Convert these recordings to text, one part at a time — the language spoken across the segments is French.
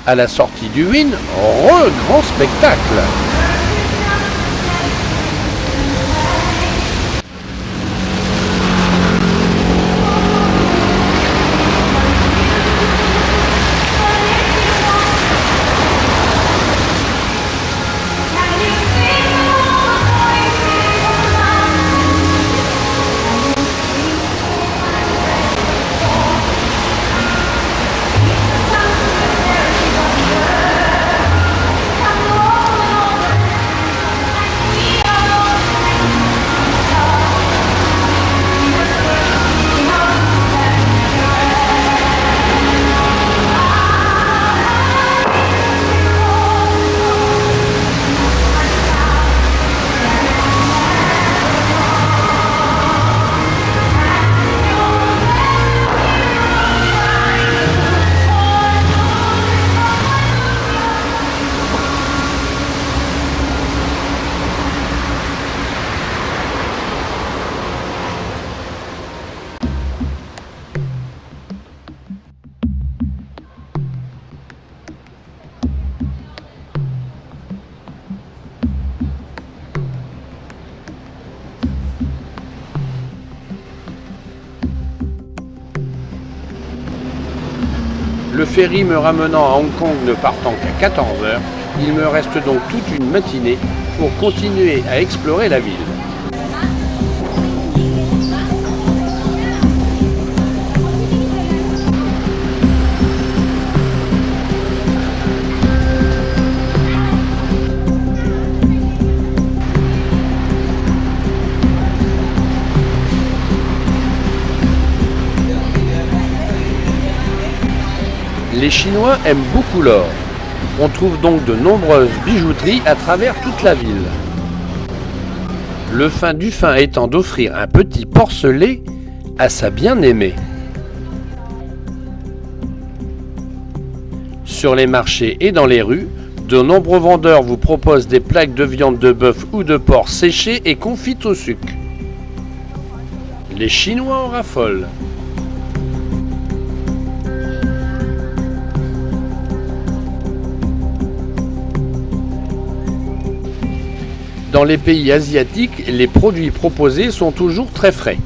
À la sortie du Wynn, grand spectacle. Le ferry me ramenant à Hong Kong ne partant qu'à 14 h, il me reste donc toute une matinée pour continuer à explorer la ville. Les Chinois aiment beaucoup l'or. On trouve donc de nombreuses bijouteries à travers toute la ville. Le fin du fin étant d'offrir un petit porcelet à sa bien-aimée. Sur les marchés et dans les rues, de nombreux vendeurs vous proposent des plaques de viande de bœuf ou de porc séchées et confites au sucre. Les Chinois en raffolent. Dans les pays asiatiques, les produits proposés sont toujours très frais,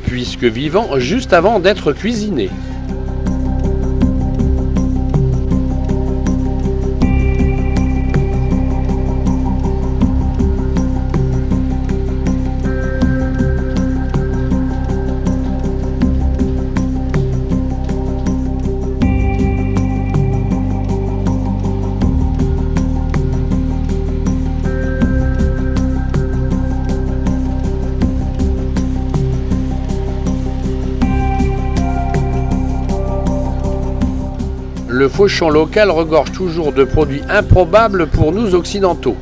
puisque vivants juste avant d'être cuisinés. Le fauchon local regorge toujours de produits improbables pour nous occidentaux.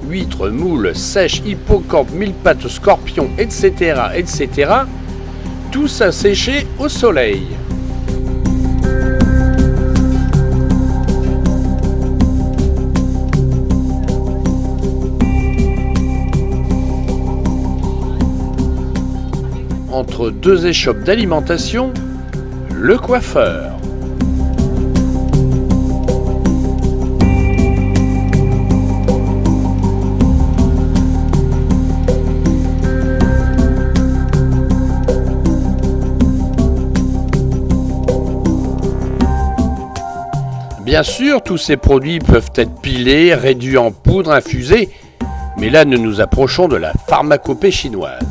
Huîtres, moules, sèches, hippocampes, mille-pattes, scorpions, etc., etc. Tous à sécher au soleil. Entre deux échoppes d'alimentation, le coiffeur. Bien sûr, tous ces produits peuvent être pilés, réduits en poudre, infusés, mais là nous nous approchons de la pharmacopée chinoise.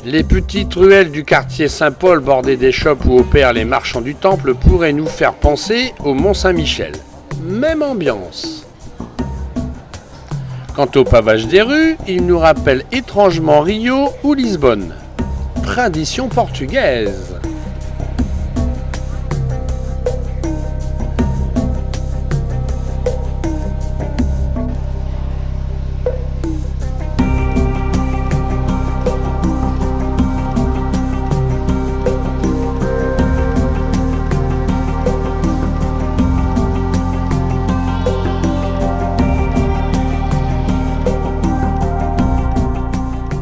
Les petites ruelles du quartier Saint-Paul bordées des shops où opèrent les marchands du temple pourraient nous faire penser au Mont-Saint-Michel. Même ambiance. Quant au pavage des rues, il nous rappelle étrangement Rio ou Lisbonne. Tradition portugaise.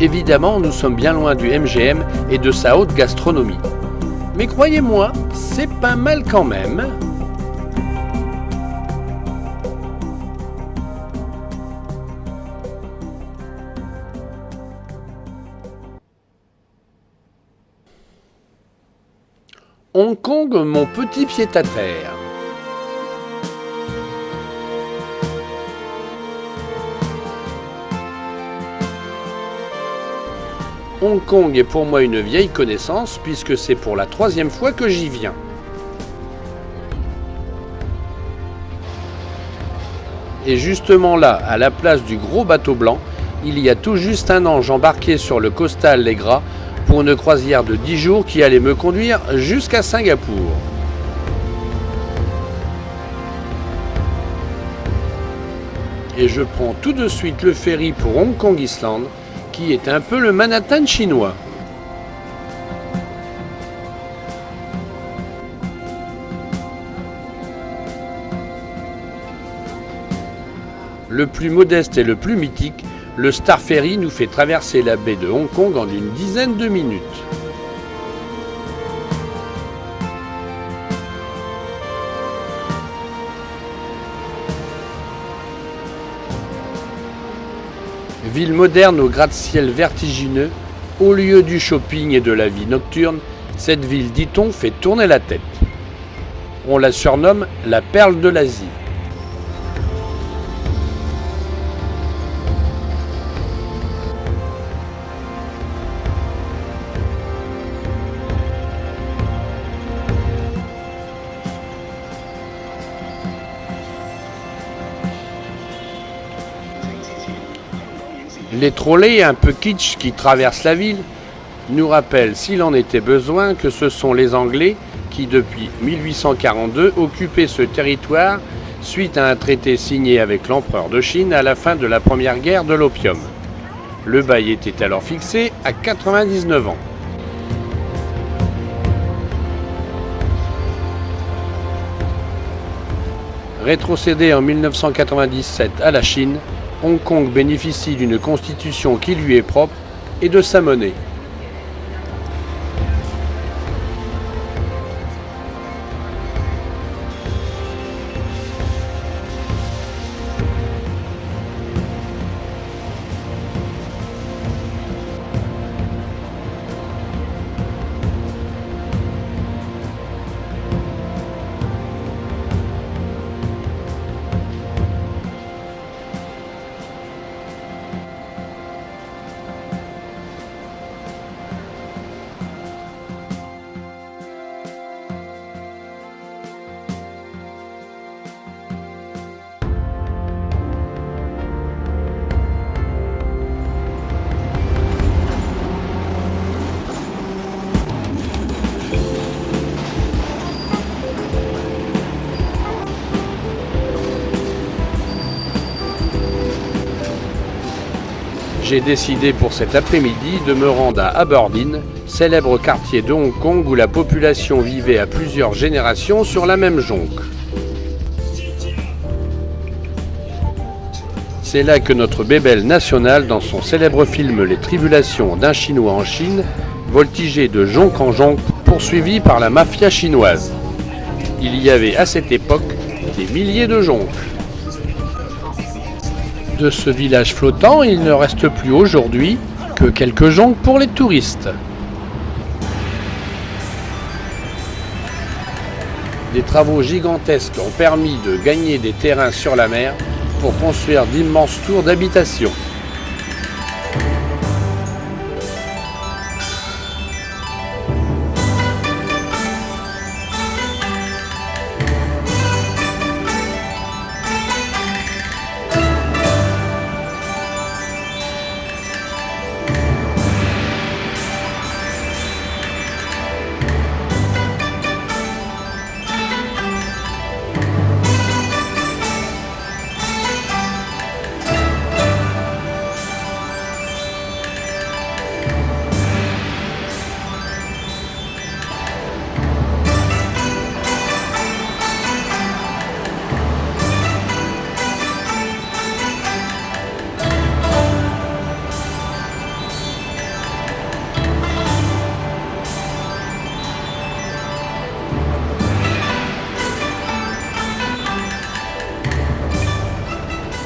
Évidemment, nous sommes bien loin du MGM et de sa haute gastronomie. Mais croyez-moi, c'est pas mal quand même. Hong Kong, mon petit pied-à-terre. Hong Kong est pour moi une vieille connaissance puisque c'est pour la 3e fois que j'y viens. Et justement là, à la place du gros bateau blanc, il y a tout juste un an, j'embarquais sur le Coastal Legra pour une croisière de 10 jours qui allait me conduire jusqu'à Singapour. Et je prends tout de suite le ferry pour Hong Kong Island, qui est un peu le Manhattan chinois. Le plus modeste et le plus mythique, le Star Ferry nous fait traverser la baie de Hong Kong en une dizaine de minutes. Ville moderne au gratte-ciel vertigineux, au lieu du shopping et de la vie nocturne, cette ville, dit-on, fait tourner la tête. On la surnomme la perle de l'Asie. Les trolley un peu kitsch qui traversent la ville nous rappellent, s'il en était besoin, que ce sont les Anglais qui, depuis 1842, occupaient ce territoire suite à un traité signé avec l'empereur de Chine à la fin de la première guerre de l'opium. Le bail était alors fixé à 99 ans. Rétrocédé en 1997 à la Chine, Hong Kong bénéficie d'une constitution qui lui est propre et de sa monnaie. J'ai décidé pour cet après-midi de me rendre à Aberdeen, célèbre quartier de Hong Kong où la population vivait à plusieurs générations sur la même jonque. C'est là que notre bébelle nationale, dans son célèbre film Les Tribulations d'un Chinois en Chine, voltigeait de jonque en jonque, poursuivi par la mafia chinoise. Il y avait à cette époque des milliers de jonques. De ce village flottant, il ne reste plus aujourd'hui que quelques jonques pour les touristes. Des travaux gigantesques ont permis de gagner des terrains sur la mer pour construire d'immenses tours d'habitation.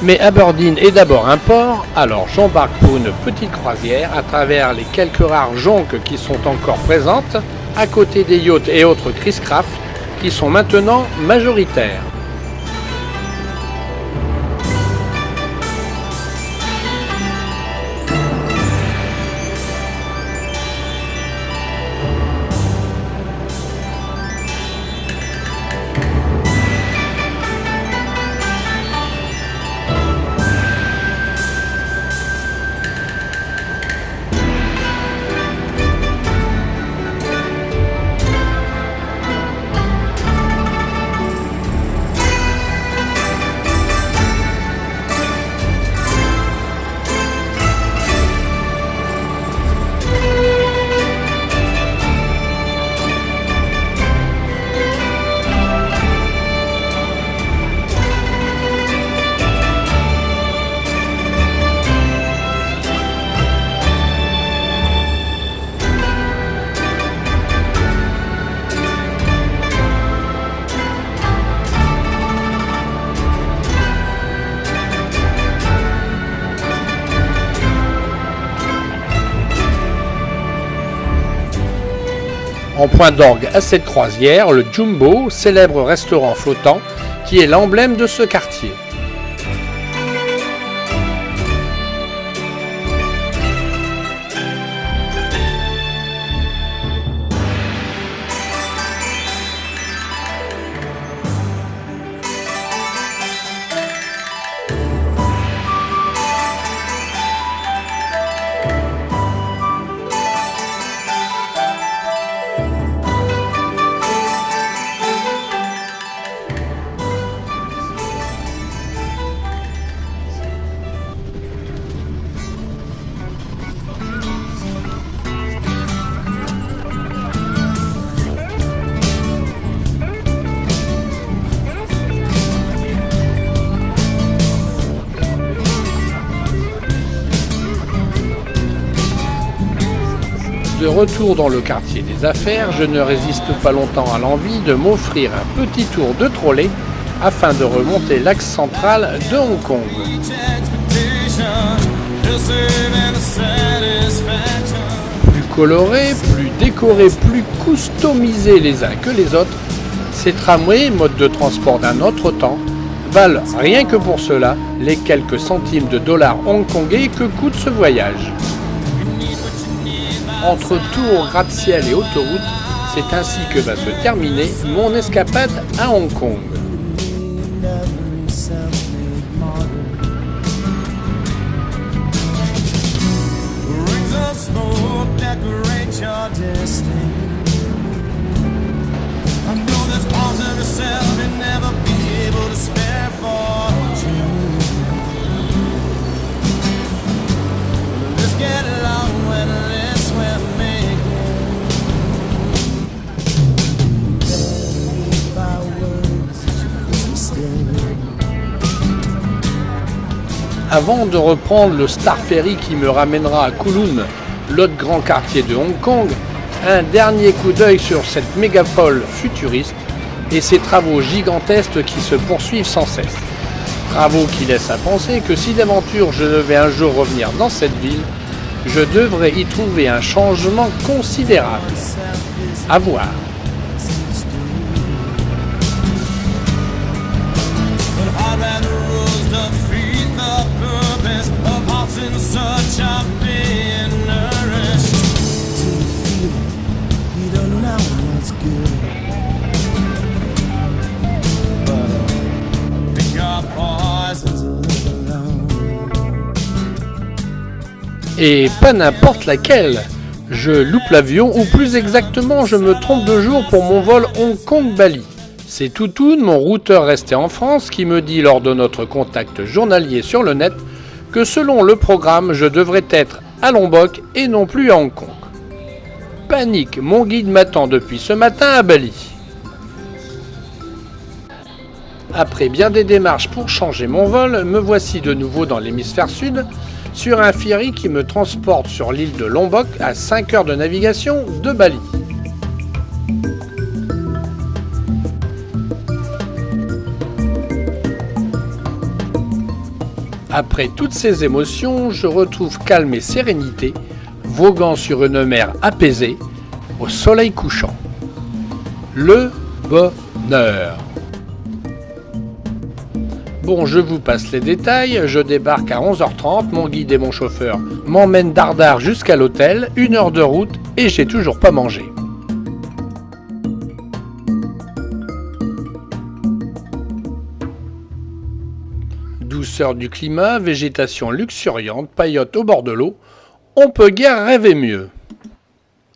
Mais Aberdeen est d'abord un port, alors j'embarque pour une petite croisière à travers les quelques rares jonques qui sont encore présentes, à côté des yachts et autres Chris-Craft qui sont maintenant majoritaires. En point d'orgue à cette croisière, le Jumbo, célèbre restaurant flottant, qui est l'emblème de ce quartier. De retour dans le quartier des affaires, je ne résiste pas longtemps à l'envie de m'offrir un petit tour de trolley afin de remonter l'axe central de Hong Kong. Plus colorés, plus décorés, plus customisés les uns que les autres, ces tramways, mode de transport d'un autre temps, valent rien que pour cela les quelques centimes de dollars hongkongais que coûte ce voyage. Entre tours, gratte-ciel et autoroute, c'est ainsi que va se terminer mon escapade à Hong Kong. Avant de reprendre le Star Ferry qui me ramènera à Kowloon, l'autre grand quartier de Hong Kong, un dernier coup d'œil sur cette mégapole futuriste et ses travaux gigantesques qui se poursuivent sans cesse. Travaux qui laissent à penser que si d'aventure je devais un jour revenir dans cette ville, je devrais y trouver un changement considérable. À voir. Et pas n'importe laquelle. Je loupe l'avion, ou plus exactement, je me trompe de jour pour mon vol Hong Kong-Bali. C'est Toutoun, mon routeur resté en France, qui me dit lors de notre contact journalier sur le net que selon le programme, je devrais être à Lombok et non plus à Hong Kong. Panique, mon guide m'attend depuis ce matin à Bali. Après bien des démarches pour changer mon vol, me voici de nouveau dans l'hémisphère sud, sur un ferry qui me transporte sur l'île de Lombok à 5 heures de navigation de Bali. Après toutes ces émotions, je retrouve calme et sérénité, voguant sur une mer apaisée, au soleil couchant. Le bonheur. Bon, je vous passe les détails. Je débarque à 11h30, mon guide et mon chauffeur m'emmènent dardard jusqu'à l'hôtel, 1 heure de route et j'ai toujours pas mangé. Douceur du climat, végétation luxuriante, paillote au bord de l'eau, on peut guère rêver mieux.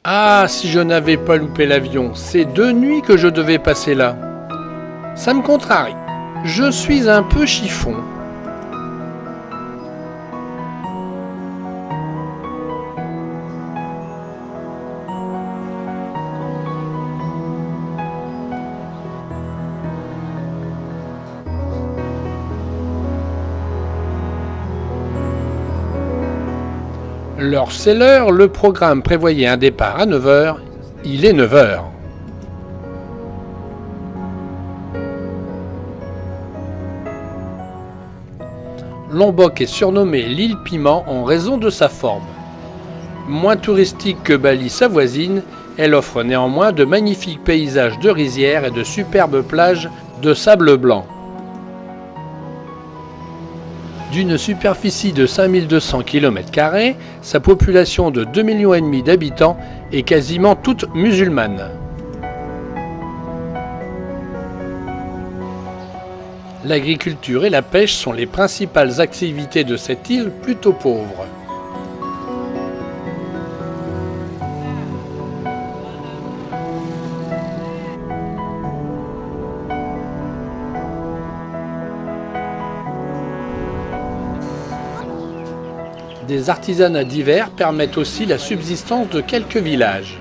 Ah, si je n'avais pas loupé l'avion, c'est 2 nuits que je devais passer là. Ça me contrarie. Je suis un peu chiffon. L'heure c'est l'heure, le programme prévoyait un départ à 9h, il est 9h. Lombok est surnommée l'île Piment en raison de sa forme. Moins touristique que Bali sa voisine, elle offre néanmoins de magnifiques paysages de rizières et de superbes plages de sable blanc. D'une superficie de 5200 km², sa population de 2,5 millions d'habitants est quasiment toute musulmane. L'agriculture et la pêche sont les principales activités de cette île plutôt pauvre. Des artisanats divers permettent aussi la subsistance de quelques villages.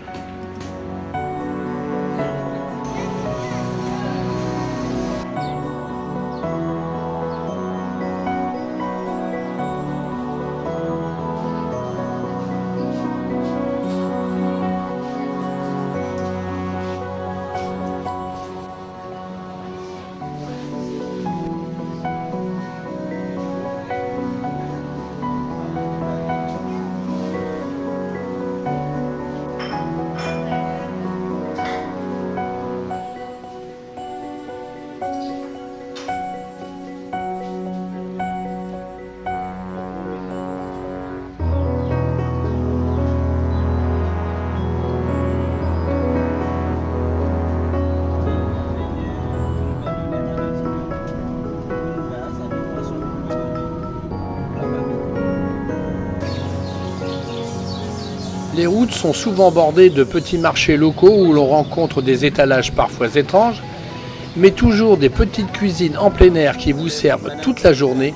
Les routes sont souvent bordées de petits marchés locaux où l'on rencontre des étalages parfois étranges, mais toujours des petites cuisines en plein air qui vous servent toute la journée,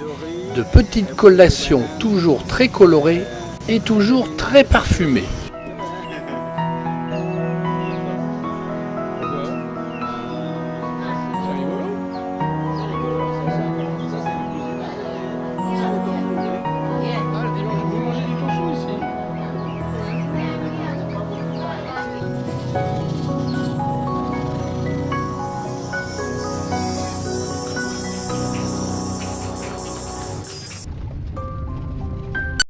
de petites collations toujours très colorées et toujours très parfumées.